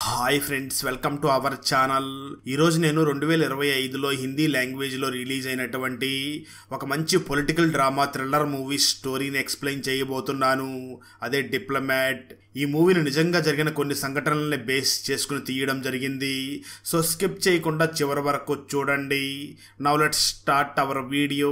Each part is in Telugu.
Hi friends, welcome to our channel. ఈరోజు నేను 2025లో హిందీ లాంగ్వేజ్లో రిలీజ్ అయినటువంటి ఒక మంచి పొలిటికల్ డ్రామా థ్రిల్లర్ మూవీ స్టోరీని ఎక్స్ప్లెయిన్ చేయబోతున్నాను. అదే డిప్లొమాట్. ఈ మూవీని నిజంగా జరిగిన కొన్ని సంఘటనల్ని బేస్ చేసుకుని తీయడం జరిగింది. సో స్కిప్ చేయకుండా చివరి వరకు చూడండి. Now let's start our video.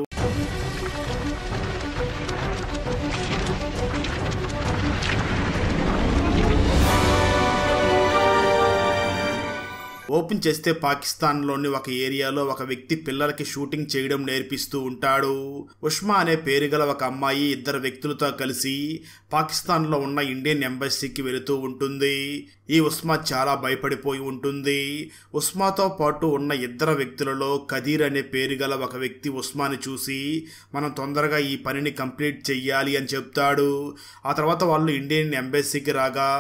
Open చేస్తే పాకిస్తాన్లోని ఒక ఏరియాలో ఒక వ్యక్తి పిల్లలకి షూటింగ్ చేయడం నేర్పిస్తూ ఉంటాడు. ఉష్మా అనే పేరు గల ఒక అమ్మాయి ఇద్దరు వ్యక్తులతో కలిసి పాకిస్తాన్లో ఉన్న ఇండియన్ ఎంబసీకి వెళుతూ ఉంటుంది. ఈ ఉస్మా చాలా భయపడిపోయి ఉంటుంది. ఉస్మాతో పాటు ఉన్న ఇద్దరు వ్యక్తులలో కదీర్ అనే పేరు గల ఒక వ్యక్తి ఉస్మాని చూసి మనం తొందరగా ఈ పనిని కంప్లీట్ చెయ్యాలి అని చెప్తాడు. ఆ తర్వాత వాళ్ళు ఇండియన్ ఎంబసీకి రాగా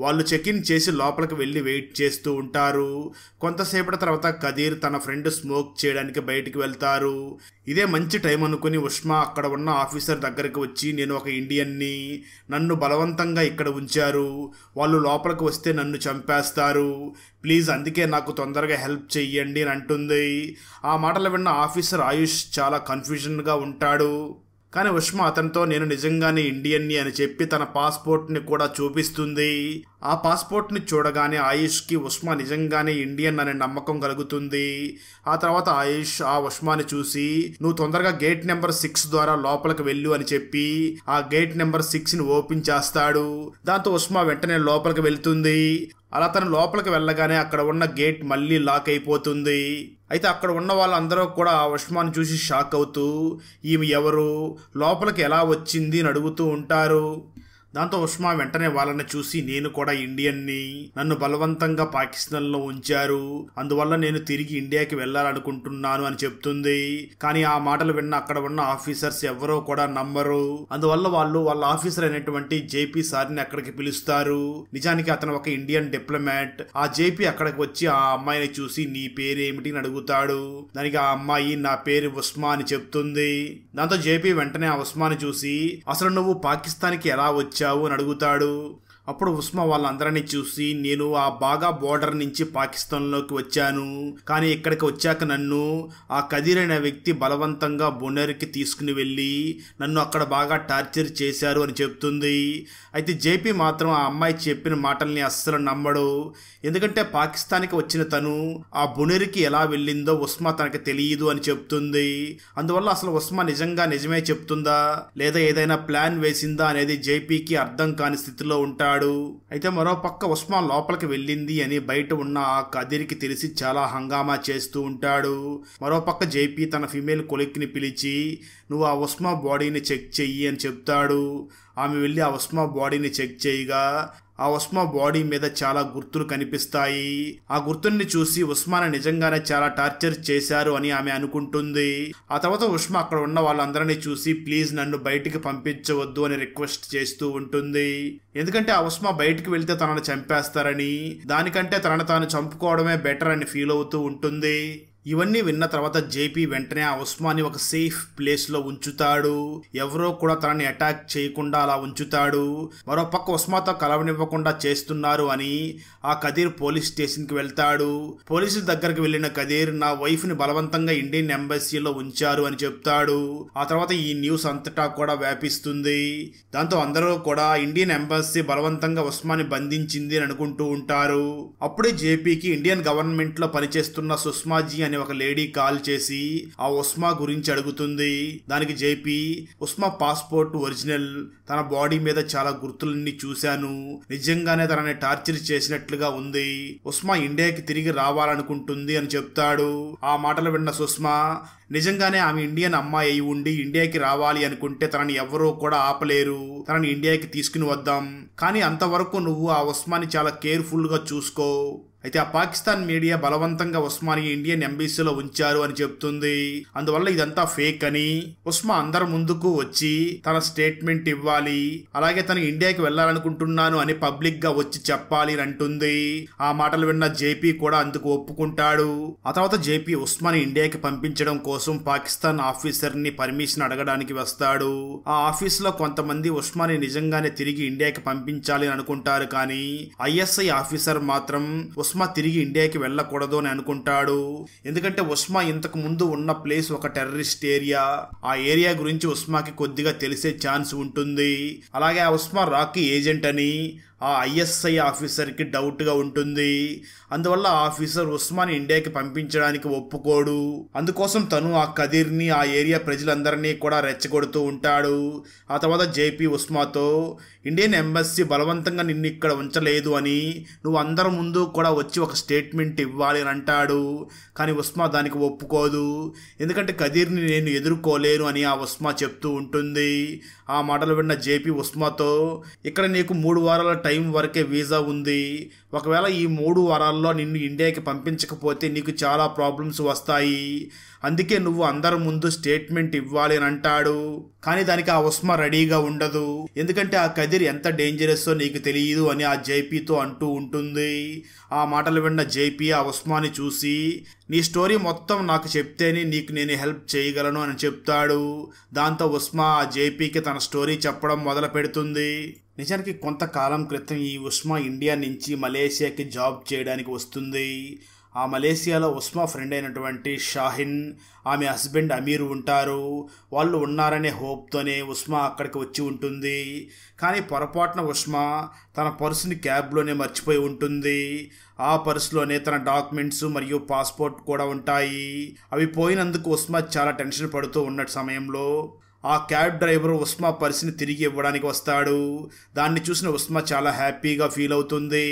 వాళ్ళు చెక్ ఇన్ చేసి లోపలికి వెళ్ళి వెయిట్ చేస్తూ ఉంటారు. కొంతసేపటి తర్వాత కదీర్ తన ఫ్రెండ్ స్మోక్ చేయడానికి బయటికి వెళ్తారు. ఇదే మంచి టైం అనుకుని ఉష్మా అక్కడ ఉన్న ఆఫీసర్ దగ్గరికి వచ్చి, నేను ఒక ఇండియన్ని, నన్ను బలవంతంగా ఇక్కడ ఉంచారు, వాళ్ళు లోపలికి వస్తే నన్ను చంపేస్తారు, ప్లీజ్ అందుకే నాకు తొందరగా హెల్ప్ చెయ్యండి అని అంటుంది. ఆ మాటలు విన్న ఆఫీసర్ ఆయుష్ చాలా కన్ఫ్యూజన్గా ఉంటాడు. కానీ ఉష్మా అతనితో నేను నిజంగానే ఇండియన్ని అని చెప్పి తన పాస్పోర్ట్ని కూడా చూపిస్తుంది. ఆ పాస్పోర్ట్ని చూడగానే ఆయుష్కి ఉష్మా నిజంగానే ఇండియన్ అనే నమ్మకం కలుగుతుంది. ఆ తర్వాత ఆయుష్ ఆ ఉష్మాని చూసి, నువ్వు తొందరగా గేట్ నెంబర్ 6 ద్వారా లోపలికి వెళ్ళు అని చెప్పి ఆ గేట్ నెంబర్ 6ని ఓపెన్ చేస్తాడు. దాంతో ఉష్మా వెంటనే లోపలికి వెళ్తుంది. అలా తను లోపలికి వెళ్ళగానే అక్కడ ఉన్న గేట్ మళ్ళీ లాక్ అయిపోతుంది. అయితే అక్కడ ఉన్న వాళ్ళందరూ కూడా ఆ ఉష్మాని చూసి షాక్ అవుతూ ఈమె ఎవరు, లోపలికి ఎలా వచ్చింది అని అడుగుతూ ఉంటారు. దాంతో ఉష్మా వెంటనే వాళ్ళని చూసి, నేను కూడా ఇండియన్ని, నన్ను బలవంతంగా పాకిస్తాన్లో ఉంచారు, అందువల్ల నేను తిరిగి ఇండియాకి వెళ్ళాలనుకుంటున్నాను అని చెప్తుంది. కానీ ఆ మాటలు విన్న అక్కడ ఉన్న ఆఫీసర్స్ ఎవరో కూడా నమ్మరు. అందువల్ల వాళ్ళ ఆఫీసర్ అయినటువంటి జేపీ సార్ని అక్కడికి పిలుస్తారు. నిజానికి అతను ఒక ఇండియన్ డిప్లొమాట్. ఆ జేపీ అక్కడికి వచ్చి ఆ అమ్మాయిని చూసి, నీ పేరేమిటి అని అడుగుతాడు. దానికి ఆ అమ్మాయి నా పేరు ఉస్మా అని చెప్తుంది. దాంతో జేపీ వెంటనే ఆ ఉస్మాని చూసి, అసలు నువ్వు పాకిస్తాన్కి ఎలా వచ్చావు అని అడుగుతాడు. అప్పుడు ఉస్మా వాళ్ళందరినీ చూసి, నేను ఆ బాగా బోర్డర్ నుంచి పాకిస్తాన్లోకి వచ్చాను, కానీ ఇక్కడికి వచ్చాక నన్ను ఆ కదీర్ అనే వ్యక్తి బలవంతంగా బునేర్కి తీసుకుని వెళ్ళి నన్ను అక్కడ బాగా టార్చర్ చేశారు అని చెప్తుంది. అయితే జేపీ మాత్రం ఆ అమ్మాయి చెప్పిన మాటల్ని అస్సలు నమ్మడు. ఎందుకంటే పాకిస్తాన్కి వచ్చిన తను ఆ బునేర్కి ఎలా వెళ్ళిందో ఉస్మా తనకి తెలియదు అని చెప్తుంది. అందువల్ల అసలు ఉస్మా నిజమే చెప్తుందా లేదా ఏదైనా ప్లాన్ వేసిందా అనేది జేపీకి అర్థం కాని స్థితిలో ఉంటాడు. అయితే మరోపక్క ఉస్మా లోపలికి వెళ్ళింది అని బయట ఉన్న ఆ కదీర్కి తెలిసి చాలా హంగామా చేస్తూ ఉంటాడు. మరోపక్క జేపీ తన ఫిమేల్ కొలీగ్ని పిలిచి, నువ్వు ఆ ఉస్మా బాడీని చెక్ చెయ్యి అని చెప్తాడు. ఆమె వెళ్ళి ఆ ఉస్మా బాడీని చెక్ చేయగా ఆ ఉస్మా బాడీ మీద చాలా గుర్తులు కనిపిస్తాయి. ఆ గుర్తుల్ని చూసి ఉస్మాని నిజంగానే చాలా టార్చర్ చేశారు అని ఆమె అనుకుంటుంది. ఆ తర్వాత ఉస్మా అక్కడ ఉన్న వాళ్ళందరినీ చూసి, ప్లీజ్ నన్ను బయటికి పంపించవద్దు అని రిక్వెస్ట్ చేస్తూ ఉంటుంది. ఎందుకంటే ఆ ఉస్మా బయటికి వెళ్తే తనను చంపేస్తారని, దానికంటే తనను తాను చంపుకోవడమే బెటర్ అని ఫీల్ అవుతూ ఉంటుంది. ఇవన్నీ విన్న తర్వాత జేపీ వెంటనే ఆ ఉస్మాని ఒక సేఫ్ ప్లేస్లో ఉంచుతాడు. ఎవరో కూడా తనని అటాక్ చేయకుండా అలా ఉంచుతాడు. మరోపక్క ఉస్మాతో కలవనివ్వకుండా చేస్తున్నారు అని ఆ కదీర్ పోలీస్ స్టేషన్కి వెళ్తాడు. పోలీసుల దగ్గరికి వెళ్ళిన కదీర్, నా వైఫ్ని బలవంతంగా ఇండియన్ ఎంబసీలో ఉంచారు అని చెప్తాడు. ఆ తర్వాత ఈ న్యూస్ అంతటా కూడా వ్యాపిస్తుంది. దాంతో అందరూ కూడా ఇండియన్ ఎంబసీ బలవంతంగా ఉస్మాని బంధించింది అని అనుకుంటూ ఉంటారు. అప్పుడే జేపీకి ఇండియన్ గవర్నమెంట్ లో పనిచేస్తున్న సుష్మాజీ అనే ఒక లేడీ కాల్ చేసి ఆ ఉస్మా గురించి అడుగుతుంది. దానికి జేపీ, ఉస్మా పాస్పోర్ట్ ఒరిజినల్, తన బాడీ మీద చాలా గుర్తులన్నీ చూశాను, నిజంగానే తనని టార్చర్ చేసినట్లుగా ఉంది, ఉస్మా ఇండియాకి తిరిగి రావాలనుకుంటుంది అని చెప్తాడు. ఆ మాటలు విన్న సుష్మా, నిజంగానే ఆమె ఇండియన్ అమ్మాయి అయి ఉండి ఇండియాకి రావాలి అనుకుంటే తనని ఎవరూ కూడా ఆపలేరు, తనని ఇండియాకి తీసుకుని వద్దాం, కానీ అంతవరకు నువ్వు ఆ ఉస్మాని చాలా కేర్ఫుల్ గా చూసుకో. అయితే ఆ పాకిస్తాన్ మీడియా బలవంతంగా ఉస్మాని ఇండియన్ ఎంబసీలో ఉంచారు అని చెప్తుంది. అందువల్ల ఇదంతా ఫేక్ అని, ఉస్మా అందరి ముందుకు వచ్చి తన స్టేట్మెంట్ ఇవ్వాలి, అలాగే తను ఇండియాకి వెళ్ళాలనుకుంటున్నాను అని పబ్లిక్ గా వచ్చి చెప్పాలి అని అంటుంది. ఆ మాటలు విన్న జేపీ కూడా అందుకు ఒప్పుకుంటాడు. ఆ తర్వాత జేపీ ఉస్మాని ఇండియాకి పంపించడం కోసం పాకిస్తాన్ ఆఫీసర్ ని పర్మిషన్ అడగడానికి వస్తాడు. ఆ ఆఫీస్ లో కొంతమంది ఉస్మాని నిజంగానే తిరిగి ఇండియాకి పంపించాలి అని అనుకుంటారు, కానీ ఐఎస్ఐ ఆఫీసర్ మాత్రం ఉస్మా తిరిగి ఇండియాకి వెళ్ళకూడదు అని అనుకుంటాడు. ఎందుకంటే ఉస్మా ఇంతకు ముందు ఉన్న ప్లేస్ ఒక టెర్రరిస్ట్ ఏరియా. ఆ ఏరియా గురించి ఉస్మాకి కొద్దిగా తెలిసే ఛాన్స్ ఉంటుంది. అలాగే ఆ ఉస్మా రాకీ ఏజెంట్ అని ఆ ఐఎస్ఐ ఆఫీసర్ కి డౌట్ గా ఉంటుంది. అందువల్ల ఆ ఆఫీసర్ ఉస్మాని ఇండియాకి పంపించడానికి ఒప్పుకోడు. అందుకోసం తను ఆ కదీర్ ని, ఆ ఏరియా ప్రజలందరినీ కూడా రెచ్చగొడుతూ ఉంటాడు. ఆ తర్వాత జేపీ ఉస్మాతో ఇండియన్ ఎంబసీ బలవంతంగా నిన్ను ఇక్కడ ఉంచలేదు అని, నువ్వు అందరి ముందు కూడా వచ్చి ఒక స్టేట్మెంట్ ఇవ్వాలి అని అంటాడు. కానీ ఉస్మా దానికి ఒప్పుకోదు. ఎందుకంటే కదీర్ని నేను ఎదుర్కోలేను అని ఆ ఉస్మా చెప్తూ ఉంటుంది. ఆ మాటలు విన్న జేపీ ఉస్మాతో ఇక్కడ నీకు 3 వారాల టైం వరకే వీసా ఉంది. ఒకవేళ ఈ 3 వారాల్లో నిన్ను ఇండియాకి పంపించకపోతే నీకు చాలా ప్రాబ్లమ్స్ వస్తాయి. అందుకే నువ్వు అందరి ముందు స్టేట్మెంట్ ఇవ్వాలి అని అంటాడు. కానీ దానికి ఆ ఉస్మా రెడీగా ఉండదు. ఎందుకంటే ఆ కదీర్ ఎంత డేంజరస్సో నీకు తెలియదు అని ఆ జేపీతో అంటూ ఉంటుంది. ఆ మాటలు విన్న జేపీ ఆ ఉస్మాని చూసి నీ స్టోరీ మొత్తం నాకు చెప్తేనే నీకు నేను హెల్ప్ చేయగలను అని చెప్తాడు. దాంతో ఉస్మా ఆ జేపీకి తన స్టోరీ చెప్పడం మొదలు పెడుతుంది. నిజానికి కొంతకాలం క్రితం ఈ ఉస్మా ఇండియా నుంచి మలేషియాకి జాబ్ చేయడానికి వస్తుంది. ఆ మలేషియాలో ఉస్మా ఫ్రెండ్ అయినటువంటి షాహిన్, ఆమె హస్బెండ్ అమీర్ ఉంటారు. వాళ్ళు ఉన్నారనే హోప్తోనే ఉస్మా అక్కడికి వచ్చి ఉంటుంది. కానీ పొరపాటున ఉస్మా తన పర్సుని క్యాబ్లోనే మర్చిపోయి ఉంటుంది. ఆ పర్సులోనే తన డాక్యుమెంట్స్ మరియు పాస్పోర్ట్ కూడా ఉంటాయి. అవి పోయినందుకు ఉస్మా చాలా టెన్షన్ పడుతూ ఉన్న సమయంలో ఆ క్యాబ్ డ్రైవర్ ఉస్మా పర్సుని తిరిగి ఇవ్వడానికి వస్తాడు. దాన్ని చూసిన ఉస్మా చాలా హ్యాపీగా ఫీల్ అవుతుంది.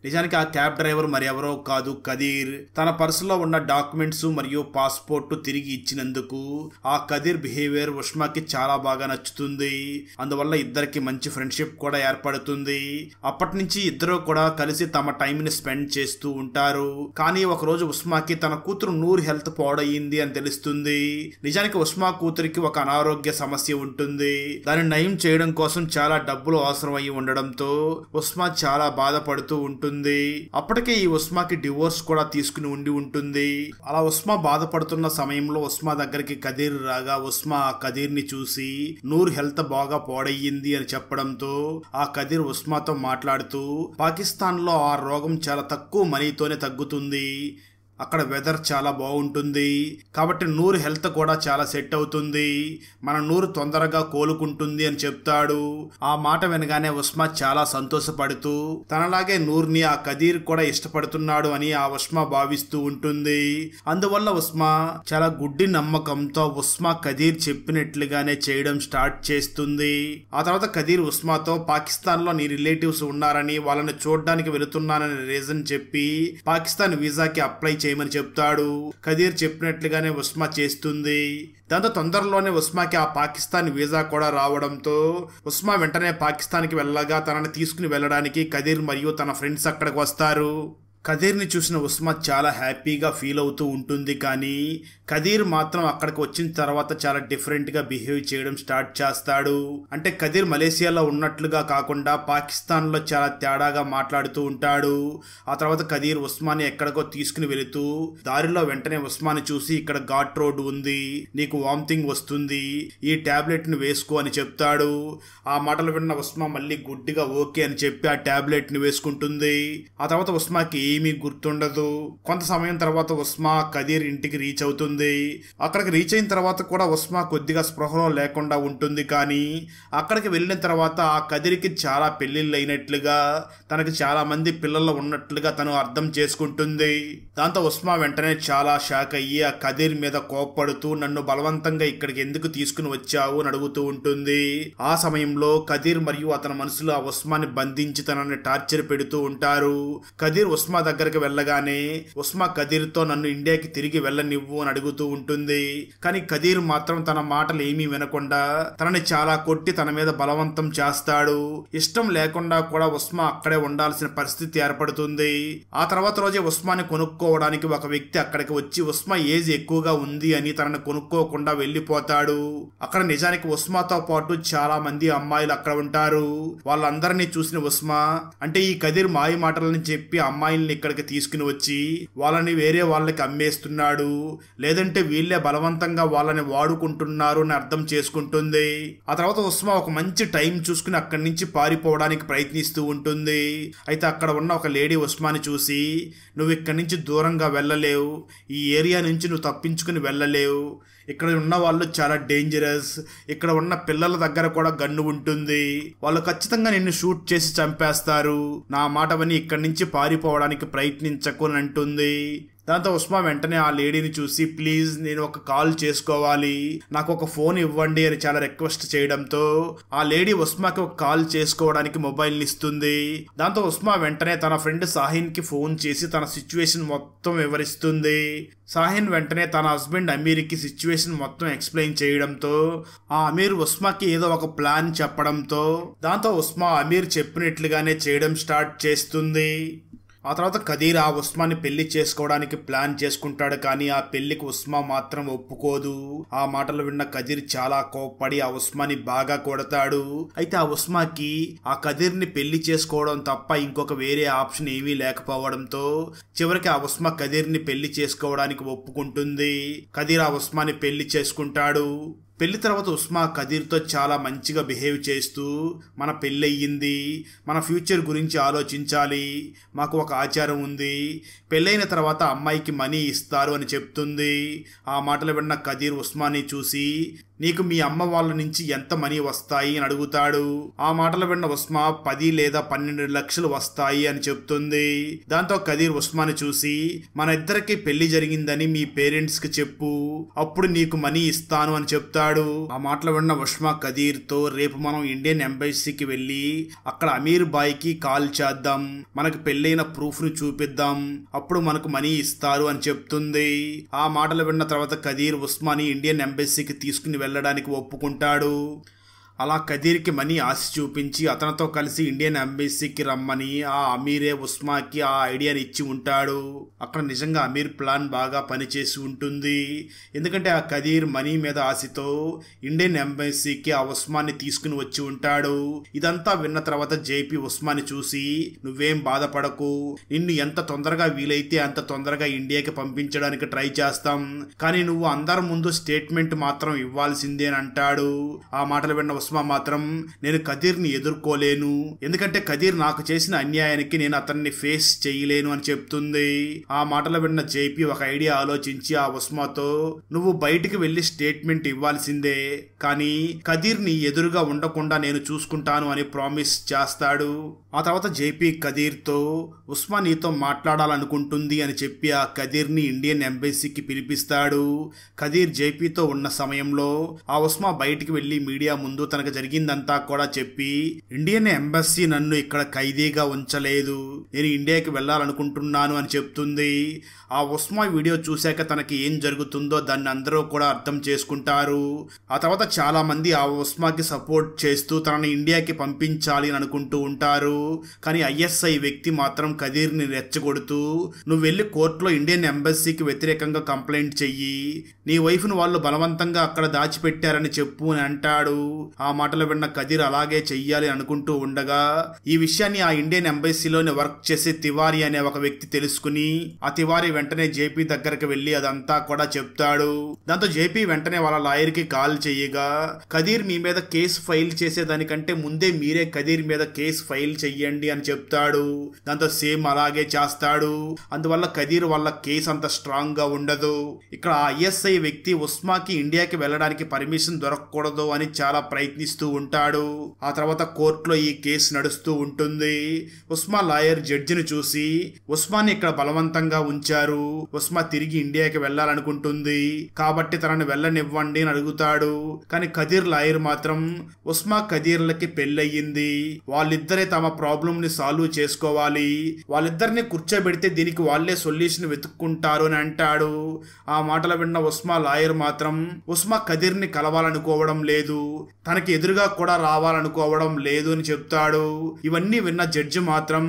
నిజానికి ఆ క్యాబ్ డ్రైవర్ మరి ఎవరో కాదు, కదీర్. తన పర్సులో ఉన్న డాక్యుమెంట్స్ మరియు పాస్పోర్ట్ తిరిగి ఇచ్చినందుకు ఆ కదీర్ బిహేవియర్ ఉస్మాకి చాలా బాగా నచ్చుతుంది. అందువల్ల ఇద్దరికి మంచి ఫ్రెండ్షిప్ కూడా ఏర్పడుతుంది. అప్పటి నుంచి ఇద్దరు కూడా కలిసి తమ టైం ని స్పెండ్ చేస్తూ ఉంటారు. కానీ ఒకరోజు ఉస్మాకి తన కూతురు నూర్ హెల్త్ పాడయింది అని తెలుస్తుంది. నిజానికి ఉస్మా కూతురికి ఒక అనారోగ్య సమస్య ఉంటుంది. దాన్ని నయం చేయడం కోసం చాలా డబ్బులు అవసరం అయ్యి ఉండడంతో ఉస్మా చాలా బాధపడుతూ ఉంటుంది. అప్పటికే ఈ ఉస్మాకి డివోర్స్ కూడా తీసుకుని ఉంటుంది. అలా ఉస్మా బాధపడుతున్న సమయంలో ఉస్మా దగ్గరికి కదీర్ రాగా ఉస్మా ఆ కదీర్ ని చూసి నూర్ హెల్త్ బాగా పాడయ్యింది అని చెప్పడంతో ఆ కదీర్ ఉస్మాతో మాట్లాడుతూ పాకిస్తాన్ లో ఆ రోగం చాలా తక్కువ మనీతోనే తగ్గుతుంది, అక్కడ వెదర్ చాలా బాగుంటుంది, కాబట్టి నూర్ హెల్త్ కూడా చాలా సెట్ అవుతుంది, మన నూరు తొందరగా కోలుకుంటుంది అని చెప్తాడు. ఆ మాట వినగానే ఉస్మా చాలా సంతోషపడుతూ తనలాగే నూర్ని ఆ కదీర్ కూడా ఇష్టపడుతున్నాడు అని ఆ ఉస్మా భావిస్తూ ఉంటుంది. అందువల్ల ఉస్మా చాలా గుడ్డి నమ్మకంతో ఉస్మా కదీర్ చెప్పినట్లుగానే చేయడం స్టార్ట్ చేస్తుంది. ఆ తర్వాత కదీర్ ఉస్మాతో పాకిస్తాన్ లో నీ రిలేటివ్స్ ఉన్నారని, వాళ్ళని చూడడానికి వెళుతున్నానని రీజన్ చెప్పి పాకిస్తాన్ వీసాకి అప్లై చేయమని చెప్తాడు. కదీర్ చెప్పినట్లుగానే ఉస్మా చేస్తుంది. దాంతో తొందరలోనే ఉస్మాకి ఆ పాకిస్తాన్ వీసా కూడా రావడంతో ఉస్మా వెంటనే పాకిస్తాన్కి వెళ్ళగా తనని తీసుకుని వెళ్ళడానికి కదీర్ మరియు తన ఫ్రెండ్స్ అక్కడికి వస్తారు. కదీర్ని చూసిన ఉస్మా చాలా హ్యాపీగా ఫీల్ అవుతూ ఉంటుంది. కానీ కదీర్ మాత్రం అక్కడికి వచ్చిన తర్వాత చాలా డిఫరెంట్గా బిహేవ్ చేయడం స్టార్ట్ చేస్తాడు. అంటే కదీర్ మలేషియాలో ఉన్నట్లుగా కాకుండా పాకిస్తాన్లో చాలా తేడాగా మాట్లాడుతూ ఉంటాడు. ఆ తర్వాత కదీర్ ఉస్మాని ఎక్కడికో తీసుకుని వెళుతూ దారిలో వెంటనే ఉస్మాని చూసి ఇక్కడ ఘాట్ రోడ్ ఉంది, నీకు వామిటింగ్ వస్తుంది, ఈ టాబ్లెట్ ని వేసుకో అని చెప్తాడు. ఆ మాటలు విన్న ఉస్మా మళ్ళీ గుడ్డిగా ఓకే అని చెప్పి ఆ టాబ్లెట్ ని వేసుకుంటుంది. ఆ తర్వాత ఉస్మాకి ఏమీ గుర్తుండదు. కొంత సమయం తర్వాత ఉస్మా కదీర్ ఇంటికి రీచ్ అవుతుంది. అక్కడికి రీచ్ అయిన తర్వాత కూడా ఉస్మా కొద్దిగా స్పృహలో లేకుండా ఉంటుంది. కానీ అక్కడికి వెళ్ళిన తర్వాత ఆ కదీర్కి చాలా పెళ్లిళ్ళు అయినట్లుగా, తనకి చాలా మంది పిల్లలు ఉన్నట్లుగా తను అర్థం చేసుకుంటుంది. దాంతో ఉస్మా వెంటనే చాలా షాక్ అయ్యి ఆ కదీర్ మీద కోప్పడుతూ నన్ను బలవంతంగా ఇక్కడికి ఎందుకు తీసుకుని వచ్చావు అని అడుగుతూ ఉంటుంది. ఆ సమయంలో కదీర్ మరియు అతని మనసులో ఆ ఉస్మాని బంధించి తనని టార్చర్ పెడుతూ ఉంటారు. కదీర్ ఉస్మా దగ్గరికి వెళ్ళగానే ఉస్మా కదీర్తో నన్ను ఇండియాకి తిరిగి వెళ్ళనివ్వు అని అడుగుతూ ఉంటుంది. కానీ కదీర్ మాత్రం తన మాటలు ఏమీ వినకుండా తనని చాలా కొట్టి తన మీద బలవంతం చేస్తాడు. ఇష్టం లేకుండా కూడా ఉస్మా అక్కడే ఉండాల్సిన పరిస్థితి ఏర్పడుతుంది. ఆ తర్వాత రోజే ఉస్మాని కొనుక్కోవడానికి ఒక వ్యక్తి అక్కడికి వచ్చి ఉస్మా ఏజ్ ఎక్కువగా ఉంది అని తనని కొనుక్కోకుండా వెళ్లిపోతాడు. అక్కడ నిజానికి ఉస్మాతో పాటు చాలా మంది అమ్మాయిలు అక్కడ ఉంటారు. వాళ్ళందరినీ చూసిన ఉస్మా, అంటే ఈ కదీర్ మాయ మాటలని చెప్పి అమ్మాయిల్ని ఇక్కడికి తీసుకుని వచ్చి వాళ్ళని వేరే వాళ్ళకి అమ్మేస్తున్నాడు, లేదంటే వీళ్ళే బలవంతంగా వాళ్ళని వాడుకుంటున్నారు అని అర్థం చేసుకుంటుంది. ఆ తర్వాత ఉస్మా ఒక మంచి టైం చూసుకుని అక్కడి నుంచి పారిపోవడానికి ప్రయత్నిస్తూ ఉంటుంది. అయితే అక్కడ ఉన్న ఒక లేడీ ఉస్మాని చూసి, నువ్వు ఇక్కడి నుంచి దూరంగా వెళ్ళలేవు, ఈ ఏరియా నుంచి నువ్వు తప్పించుకుని వెళ్ళలేవు, ఇక్కడ ఉన్న వాళ్ళు చాలా డేంజరస్, ఇక్కడ ఉన్న పిల్లల దగ్గర కూడా గన్ను ఉంటుంది, వాళ్ళు ఖచ్చితంగా నిన్ను షూట్ చేసి చంపేస్తారు, నా మాట విని ఇక్కడి నుంచి పారిపోవడానికి ప్రయత్నించకు అని అంటుంది. దాంతో ఉస్మా వెంటనే ఆ లేడీని చూసి, ప్లీజ్ నేను ఒక కాల్ చేసుకోవాలి, నాకు ఒక ఫోన్ ఇవ్వండి అని చాలా రిక్వెస్ట్ చేయడంతో ఆ లేడీ ఉస్మాకి ఒక కాల్ చేసుకోవడానికి మొబైల్ ఇస్తుంది. దాంతో ఉస్మా వెంటనే తన ఫ్రెండ్ సాహిన్ కి ఫోన్ చేసి తన సిచ్యువేషన్ మొత్తం వివరిస్తుంది. సాహిన్ వెంటనే తన హస్బెండ్ అమీర్కి సిచ్యువేషన్ మొత్తం ఎక్స్ప్లెయిన్ చేయడంతో ఆ అమీర్ ఉస్మాకి ఏదో ఒక ప్లాన్ చెప్పడంతో దాంతో ఉస్మా అమీర్ చెప్పినట్లుగానే చేయడం స్టార్ట్ చేస్తుంది. ఆ తర్వాత కదీర్ ఆ ఉస్మాని పెళ్లి చేసుకోవడానికి ప్లాన్ చేసుకుంటాడు. కానీ ఆ పెళ్లికి ఉస్మా మాత్రం ఒప్పుకోదు. ఆ మాటలు విన్న కదీర్ చాలా కోప్పడి ఆ ఉస్మాని బాగా కొడతాడు. అయితే ఆ ఉస్మాకి ఆ కదీర్ని పెళ్లి చేసుకోవడం తప్ప ఇంకొక వేరే ఆప్షన్ ఏమీ లేకపోవడంతో చివరికి ఆ ఉస్మా కదీర్ని పెళ్లి చేసుకోవడానికి ఒప్పుకుంటుంది. కదీర్ ఆ ఉస్మాని పెళ్లి చేసుకుంటాడు. పెళ్లి తర్వాత ఉస్మా కదీర్తో చాలా మంచిగా బిహేవ్ చేస్తూ, మన పెళ్ళయ్యింది, మన ఫ్యూచర్ గురించి ఆలోచించాలి, మాకు ఒక ఆచారం ఉంది, పెళ్ళైన తర్వాత అమ్మాయికి మనీ ఇస్తారు అని చెప్తుంది. ఆ మాటలు విన్న కదీర్ ఉస్మాని చూసి, నీకు మీ అమ్మ వాళ్ళ నుంచి ఎంత మనీ వస్తాయి అని అడుగుతాడు. ఆ మాటలు విన్న ఉస్మా 10 లేదా 12 లక్షలు వస్తాయి అని చెప్తుంది. దాంతో కదీర్ ఉస్మాని చూసి, మన ఇద్దరికి పెళ్లి జరిగిందని మీ పేరెంట్స్ కి చెప్పు, అప్పుడు నీకు మనీ ఇస్తాను అని చెప్తాడు. ఆ మాటలు విన్న ఉస్మా కదీర్ తో, రేపు మనం ఇండియన్ ఎంబసీకి వెళ్లి అక్కడ అమీర్ బాయ్ కి కాల్ చేద్దాం, మనకు పెళ్లైన ప్రూఫ్ ను చూపిద్దాం, అప్పుడు మనకు మనీ ఇస్తారు అని చెప్తుంది. ఆ మాటలు విన్న తర్వాత కదీర్ ఉస్మాని ఇండియన్ ఎంబసీకి తీసుకుని వెళ్ళడానికి ఒప్పుకుంటాడు. అలా కదీర్కి మనీ ఆశ చూపించి అతనితో కలిసి ఇండియన్ ఎంబసీకి రమ్మని ఆ అమీరే ఉస్మాకి ఆ ఐడియాని ఇచ్చి ఉంటాడు. అక్కడ నిజంగా అమీర్ ప్లాన్ బాగా పనిచేసి ఉంటుంది. ఎందుకంటే ఆ కదీర్ మనీ మీద ఆశతో ఇండియన్ ఎంబసీకి ఆ ఉస్మాన్ని తీసుకుని వచ్చి ఉంటాడు. ఇదంతా విన్న తర్వాత జేపీ ఉస్మాని చూసి, నువ్వేం బాధపడకు, నిన్ను ఎంత తొందరగా వీలైతే అంత తొందరగా ఇండియాకి పంపించడానికి ట్రై చేస్తాం, కానీ నువ్వు అందరి ముందు స్టేట్మెంట్ మాత్రం ఇవ్వాల్సిందే అని అంటాడు. ఆ మాటలు విన్న ఉస్మా మాత్రం, నేను కదీర్ని ఎదుర్కోలేను, ఎందుకంటే కదీర్ నాకు చేసిన అన్యాయానికి నేను అతన్ని ఫేస్ చేయలేను అని చెప్తుంది. ఆ మాటలు విన్న జేపీ ఒక ఐడియా ఆలోచించి ఆ ఉస్మాతో, నువ్వు బయటికి వెళ్లి స్టేట్మెంట్ ఇవ్వాల్సిందే, కానీ కదీర్ని ఎదురుగా ఉండకుండా నేను చూసుకుంటాను అని ప్రామిస్ చేస్తాడు. ఆ తర్వాత జేపీ కదీర్తో, ఉస్మా నీతో మాట్లాడాలనుకుంటుంది అని చెప్పి ఆ కదీర్ని ఇండియన్ ఎంబసీకి పిలిపిస్తాడు. కదీర్ జేపీతో ఉన్న సమయంలో ఆ ఉస్మా బయటికి వెళ్లి మీడియా ముందు తనకు జరిగిందంతా కూడా చెప్పి, ఇండియన్ ఎంబసీ నన్ను ఇక్కడ ఖైదీగా ఉంచలేదు, నేను ఇండియాకి వెళ్ళాలనుకుంటున్నాను అని చెప్తుంది. ఆ ఉస్మా వీడియో చూశాక తనకి ఏం జరుగుతుందో దాన్ని అందరూ కూడా అర్థం చేసుకుంటారు. ఆ తర్వాత చాలా మంది ఆ ఉస్మాకి సపోర్ట్ చేస్తూ తనని ఇండియాకి పంపించాలి అని అనుకుంటూ ఉంటారు. కానీ ఐఎస్ఐ వ్యక్తి మాత్రం కదీర్ని రెచ్చగొడుతూ, నువ్వు వెళ్ళి కోర్టులో ఇండియన్ ఎంబసీకి వ్యతిరేకంగా కంప్లైంట్ చెయ్యి, నీ వైఫ్ను వాళ్ళు బలవంతంగా అక్కడ దాచిపెట్టారని చెప్పు అని అంటాడు. ఆ మాటలు విన్న కదీర్ అలాగే చెయ్యాలి అనుకుంటూ ఉండగా ఈ విషయాన్ని ఆ ఇండియన్ ఎంబసీలోని వర్క్ చేసే తివారీ అనే ఒక వ్యక్తి తెలుసుకుని ఆ తివారీ వెంటనే జేపీ దగ్గరకు వెళ్లి అదంతా కూడా చెప్తాడు. దాంతో జేపీ వెంటనే వాళ్ళ లాయర్ కి కాల్ చేయగా, కదీర్ మీ మీద కేసు ఫైల్ చేసేదానికంటే ముందే మీరే కదీర్ మీద కేసు ఫైల్ చెయ్యండి అని చెప్తాడు. దాంతో సేమ్ అలాగే చేస్తాడు. అందువల్ల కదీర్ వాళ్ళ కేసు అంత స్ట్రాంగ్ గా ఉండదు. ఇక్కడ ఆ ఐఎస్ఐ వ్యక్తి ఉస్మాకి ఇండియాకి వెళ్ళడానికి పర్మిషన్ దొరకకూడదు అని చాలా ప్రయత్నం ప్రయత్నిస్తూ ఉంటాడు. ఆ తర్వాత కోర్టులో ఈ కేసు నడుస్తూ ఉంటుంది. ఉస్మా లాయర్ జడ్జిని చూసి ఉస్మాని ఇక్కడ బలవంతంగా ఉంచారు, ఉస్మా తిరిగి ఇండియాకి వెళ్లాలనుకుంటుంది కాబట్టి తనని వెళ్ళనివ్వండి అని అడుగుతాడు. కానీ కదీర్ లాయర్ మాత్రం ఉస్మా కదీర్లకి పెళ్ళయింది, వాళ్ళిద్దరే తమ ప్రాబ్లం ని సాల్వ్ చేసుకోవాలి, వాళ్ళిద్దరిని కూర్చోబెడితే దీనికి వాళ్లే సొల్యూషన్ వెతుక్కుంటారు అని అంటాడు. ఆ మాటలు విన్న ఉస్మా లాయర్ మాత్రం ఉస్మా కదీర్ ని కలవాలనుకోవడం లేదు, తనకి ఎదురుగా కూడా రావాలనుకోవడం లేదు అని చెప్తాడు. ఇవన్నీ విన్న జడ్జి మాత్రం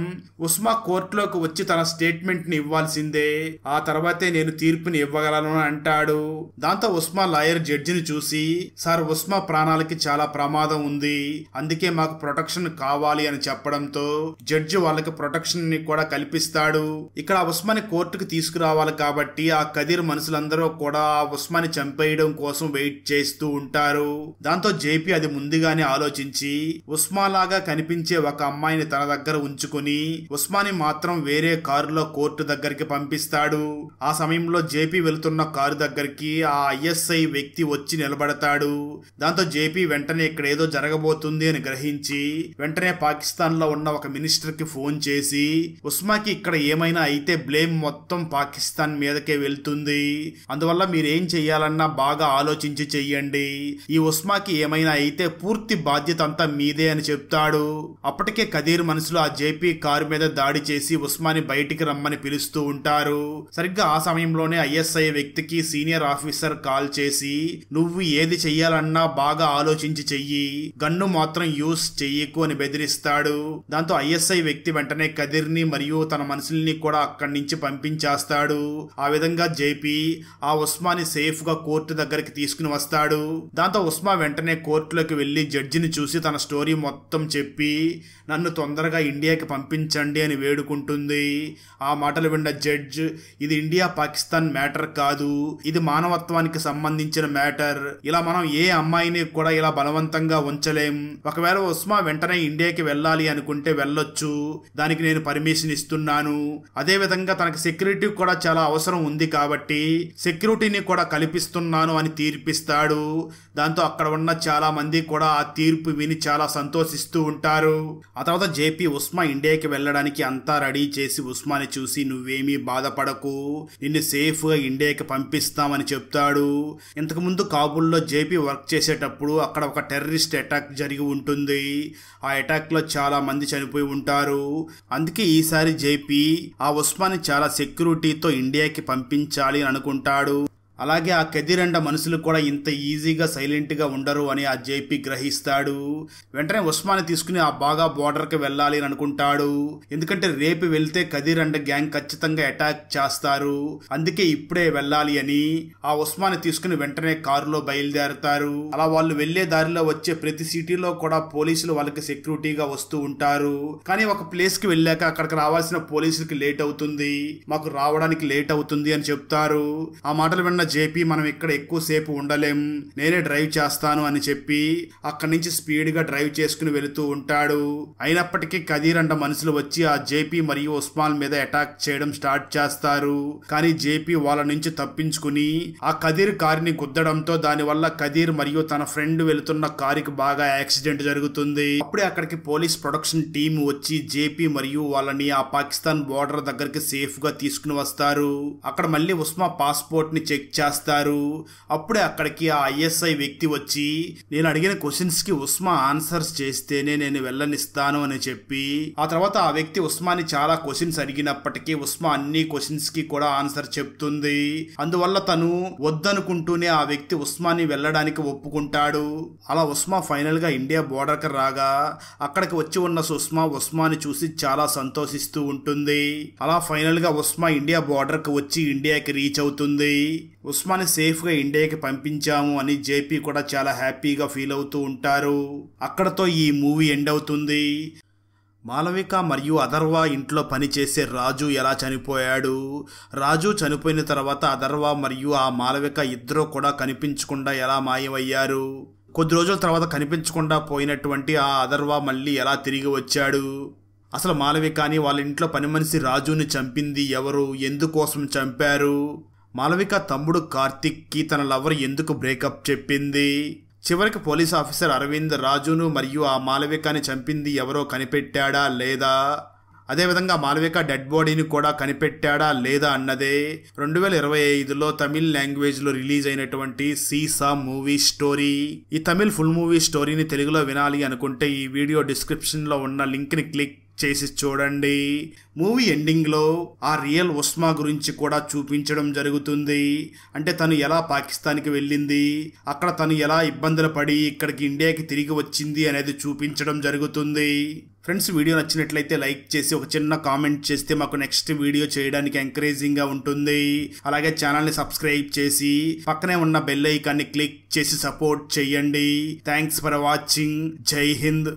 ఉస్మా కోర్టులోకి వచ్చి తన స్టేట్మెంట్ ని ఇవ్వాల్సిందే, ఆ తర్వాతే నేను తీర్పుని ఇవ్వగలను అని అంటాడు. దాంతో ఉస్మా లాయర్ జడ్జిని చూసి సార్ ఉస్మా ప్రాణాలకి చాలా ప్రమాదం ఉంది, అందుకే మాకు ప్రొటెక్షన్ కావాలి అని చెప్పడంతో జడ్జి వాళ్ళకి ప్రొటెక్షన్ ని కూడా కల్పిస్తాడు. ఇక్కడ ఉస్మాని కోర్టుకు తీసుకురావాలి కాబట్టి ఆ కదీర్ మనుషులందరూ కూడా ఆ ఉస్మాని చంపేయడం కోసం వెయిట్ చేస్తూ ఉంటారు. దాంతో జేపీ అది ముందుగానే ఆలోచించి ఉస్మా లాగా కనిపించే ఒక అమ్మాయిని తన దగ్గర ఉంచుకుని ఉస్మాని మాత్రం వేరే కారులో కోర్టు దగ్గరికి పంపిస్తాడు. ఆ సమయంలో జేపీ వెళుతున్న కారు దగ్గరికి ఆ ఐఎస్ఐ వ్యక్తి వచ్చి నిలబడతాడు. దాంతో జేపీ వెంటనే ఇక్కడ ఏదో జరగబోతుంది అని గ్రహించి వెంటనే పాకిస్తాన్ లో ఉన్న ఒక మినిస్టర్ కి ఫోన్ చేసి ఉస్మాకి ఇక్కడ ఏమైనా అయితే బ్లేమ్ మొత్తం పాకిస్తాన్ మీదకే వెళ్తుంది, అందువల్ల మీరేం చెయ్యాలన్నా బాగా ఆలోచించి చెయ్యండి, ఈ ఉస్మాకి ఏమైనా అయితే పూర్తి బాధ్యత అంతా మీదే అని చెప్తాడు. అప్పటికే కదీర్ మనుషులు ఆ జేపీ కారు మీద దాడి చేసి ఉస్మాని బయటికి రమ్మని పిలుస్తూ ఉంటారు. సరిగ్గా ఆ సమయంలోనే ఐఎస్ఐ వ్యక్తికి సీనియర్ ఆఫీసర్ కాల్ చేసి నువ్వు ఏది చెయ్యాలన్నా బాగా ఆలోచించి చెయ్యి, గన్ను మాత్రం యూస్ చెయ్యకు అని బెదిరిస్తాడు. దాంతో ఐఎస్ఐ వ్యక్తి వెంటనే కదీర్ ని మరియు తన మనుషుల్ని కూడా అక్కడి నుంచి పంపించేస్తాడు. ఆ విధంగా జేపీ ఆ ఉస్మాని సేఫ్ గా కోర్టు దగ్గరికి తీసుకుని వస్తాడు. దాంతో ఉస్మా వెంటనే కోర్టులోకి వెళ్లి జడ్జిని చూసి తన స్టోరీ మొత్తం చెప్పి నన్ను తొందరగా ఇండియాకి పంపించండి అని వేడుకుంటుంది. ఆ మాటలు విన్న జడ్జ్ ఇది ఇండియా పాకిస్తాన్ మ్యాటర్ కాదు, ఇది మానవత్వానికి సంబంధించిన మ్యాటర్, ఇలా మనం ఏ అమ్మాయిని కూడా ఇలా బలవంతంగా ఉంచలేం, ఒకవేళ ఉస్మా వెంటనే ఇండియాకి వెళ్ళాలి అనుకుంటే వెళ్ళొచ్చు, దానికి నేను పర్మిషన్ ఇస్తున్నాను, అదే విధంగా తనకి సెక్యూరిటీ కూడా చాలా అవసరం ఉంది కాబట్టి సెక్యూరిటీని కూడా కల్పిస్తున్నాను అని తీర్పిస్తాడు. దాంతో అక్కడ ఉన్న చాలా మంది కూడా ఆ తీర్పు విని చాలా సంతోషిస్తూ ఉంటారు. ఆ తర్వాత జేపీ ఉస్మా ఇండియాకి వెళ్ళడానికి అంతా రెడీ చేసి ఉస్మాని చూసి నువ్వేమీ బాధపడకు, నిన్ను సేఫ్ గా ఇండియాకి పంపిస్తామని చెప్తాడు. ఇంతకు ముందు కాబూల్లో జేపీ వర్క్ చేసేటప్పుడు అక్కడ ఒక టెర్రరిస్ట్ అటాక్ జరిగి ఉంటుంది, ఆ అటాక్ లో చాలా మంది చనిపోయి ఉంటారు, అందుకే ఈసారి జేపీ ఆ ఉస్మాని చాలా సెక్యూరిటీతో ఇండియాకి పంపించాలి అని అనుకుంటాడు. అలాగే ఆ కదీరండ మనుషులు కూడా ఇంత ఈజీగా సైలెంట్ గా ఉండరు అని ఆ జేపీ గ్రహిస్తాడు. వెంటనే ఉస్మాని తీసుకుని ఆ బాగా బోర్డర్ కి వెళ్ళాలి అని అనుకుంటాడు, ఎందుకంటే రేపు వెళ్తే కదీరండ గ్యాంగ్ ఖచ్చితంగా అటాక్ చేస్తారు, అందుకే ఇప్పుడే వెళ్ళాలి అని ఆ ఉస్మాని తీసుకుని వెంటనే కారులో బయలుదేరతారు. అలా వాళ్ళు వెళ్లే దారిలో వచ్చే ప్రతి సిటీలో కూడా పోలీసులు వాళ్ళకి సెక్యూరిటీగా వస్తూ ఉంటారు. కానీ ఒక ప్లేస్ కి వెళ్ళాక అక్కడికి రావాల్సిన పోలీసులకి లేట్ అవుతుంది, మాకు రావడానికి లేట్ అవుతుంది అని చెప్తారు. ఆ మాటలు విన్న జేపీ మనం ఇక్కడ ఎక్కువసేపు ఉండలేం, నేనే డ్రైవ్ చేస్తాను అని చెప్పి అక్కడి నుంచి స్పీడ్ గా డ్రైవ్ చేసుకుని వెళుతూ ఉంటాడు. అయినప్పటికీ కదీర్ అంట మనుషులు వచ్చి ఆ జేపీ మరియు ఉస్మాన్ మీద అటాక్ చేయడం స్టార్ట్ చేస్తారు. కానీ జేపీ వాళ్ళ నుంచి తప్పించుకుని ఆ కదీర్ కారుని గుద్దడంతో దానివల్ల కదీర్ మరియు తన ఫ్రెండ్ వెళుతున్న కారుకి బాగా యాక్సిడెంట్ జరుగుతుంది. అప్పుడే అక్కడికి పోలీస్ ప్రొటెక్షన్ టీం వచ్చి జేపీ మరియు వాళ్ళని ఆ పాకిస్తాన్ బోర్డర్ దగ్గరికి సేఫ్ గా తీసుకుని వస్తారు. అక్కడ మళ్ళీ ఉస్మా పాస్పోర్ట్ ని చెక్ చేస్తారు. అప్పుడే అక్కడికి ఆ ఐఎస్ఐ వ్యక్తి వచ్చి నేను అడిగిన క్వశ్చన్స్ కి ఉస్మా ఆన్సర్స్ చేస్తేనే నేను వెళ్ళనిస్తాను అని చెప్పి ఆ తర్వాత ఆ వ్యక్తి ఉస్మాని చాలా క్వశ్చన్స్ అడిగినప్పటికీ ఉస్మా అన్ని క్వశ్చన్స్ కి కూడా ఆన్సర్ చెప్తుంది. అందువల్ల తను వద్దనుకుంటూనే ఆ వ్యక్తి ఉస్మాని వెళ్ళడానికి ఒప్పుకుంటాడు. అలా ఉస్మా ఫైనల్ గా ఇండియా బోర్డర్ కి రాగా అక్కడికి వచ్చి ఉన్న ఉస్మాని చూసి చాలా సంతోషిస్తూ ఉంటుంది. అలా ఫైనల్ గా ఉస్మా ఇండియా బోర్డర్ కి వచ్చి ఇండియాకి రీచ్ అవుతుంది. ఉస్మాని సేఫ్ గా ఇండియాకి పంపించాము అని జేపీ కూడా చాలా హ్యాపీగా ఫీల్ అవుతూ ఉంటారు. అక్కడతో ఈ మూవీ ఎండ్ అవుతుంది. మాలవిక మరియు అథర్వ ఇంట్లో పనిచేసే రాజు ఎలా చనిపోయాడు, రాజు చనిపోయిన తర్వాత అథర్వ మరియు ఆ మాలవిక ఇద్దరూ కూడా కనిపించకుండా ఎలా మాయమయ్యారు, కొద్ది రోజుల తర్వాత కనిపించకుండా పోయినటువంటి ఆ అథర్వ మళ్ళీ ఎలా తిరిగి వచ్చాడు, అసలు మాలవికని వాళ్ళ ఇంట్లో పని మనిషి రాజుని చంపింది ఎవరు, ఎందుకోసం చంపారు, మాలవిక తమ్ముడు కార్తిక్ కి తన లవర్ ఎందుకు బ్రేకప్ చెప్పింది, చివరికి పోలీస్ ఆఫీసర్ అరవింద్ రాజును మరియు ఆ మాలవికని చంపింది ఎవరో కనిపెట్టాడా లేదా, అదేవిధంగా మాలవిక డెడ్ బాడీని కూడా కనిపెట్టాడా లేదా అన్నదే 2025లో తమిళ్ లాంగ్వేజ్లో రిలీజ్ అయినటువంటి సీసా మూవీ స్టోరీ. ఈ తమిళ్ ఫుల్ మూవీ స్టోరీని తెలుగులో వినాలి అనుకుంటే ఈ వీడియో డిస్క్రిప్షన్లో ఉన్న లింక్ని క్లిక్ చేసి చూడండి. మూవీ ఎండింగ్లో ఆ రియల్ ఉస్మా గురించి కూడా చూపించడం జరుగుతుంది. అంటే తను ఎలా పాకిస్తాన్కి వెళ్ళింది, అక్కడ తను ఎలా ఇబ్బందులు పడి ఇక్కడికి ఇండియాకి తిరిగి వచ్చింది అనేది చూపించడం జరుగుతుంది. ఫ్రెండ్స్, వీడియో నచ్చినట్లయితే లైక్ చేసి ఒక చిన్న కామెంట్ చేస్తే మాకు నెక్స్ట్ వీడియో చేయడానికి ఎంకరేజింగ్గా ఉంటుంది. అలాగే ఛానల్ని సబ్స్క్రైబ్ చేసి పక్కనే ఉన్న బెల్ ఐకాన్ని క్లిక్ చేసి సపోర్ట్ చేయండి. Thanks for watching. జై హింద్.